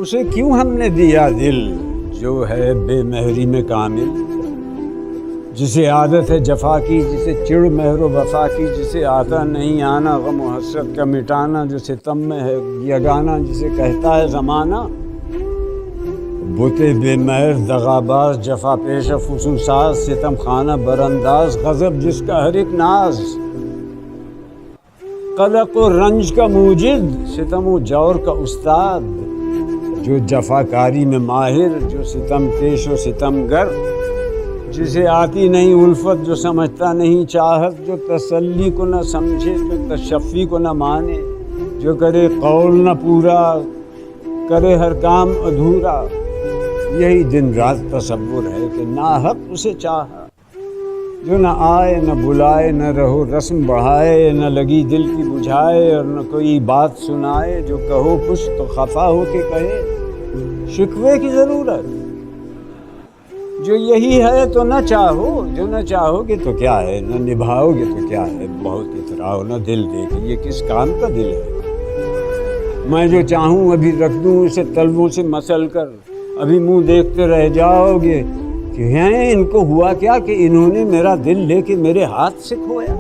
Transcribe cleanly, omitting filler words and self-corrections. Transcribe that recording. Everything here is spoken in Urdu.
اسے کیوں ہم نے دیا دل جو ہے بے مہری میں کامل، جسے عادت ہے جفا کی، جسے چڑ مہر و وفا کی، جسے آتا نہیں آنا غم و حسرت کا مٹانا، جو ستم میں ہے یگانا، جسے کہتا ہے زمانہ بتے بے مہر دغاباز، جفا پیش فسوساز، ستم خانہ برانداز، غضب جس کا ہر ایک ناز، قلق و رنج کا موجد، ستم و جور کا استاد، جو جفا کاری میں ماہر، جو ستم پیش و ستم گر، جسے آتی نہیں الفت، جو سمجھتا نہیں چاہت، جو تسلی کو نہ سمجھے، جو تشفی کو نہ مانے، جو کرے قول نہ پورا، کرے ہر کام ادھورا، یہی دن رات تصور ہے کہ ناحق اسے چاہا، جو نہ آئے نہ بلائے، نہ رہو رسم بڑھائے، نہ لگی دل کی بجھائے، اور نہ کوئی بات سنائے، جو کہو کچھ تو خفا ہو کے کہے، شکوے کی ضرورت، جو یہی ہے تو نہ چاہو، جو نہ چاہو گے تو کیا ہے، نہ نبھاؤ گے تو کیا ہے، بہت اتراؤ نہ دل دے کے، یہ کس کام کا دل ہے، میں جو چاہوں ابھی رکھ دوں اسے تلووں سے مسل کر، ابھی منہ دیکھتے رہ جاؤ گے کہ ہیں ان کو ہوا کیا کہ انہوں نے میرا دل لے کے میرے ہاتھ سے کھویا۔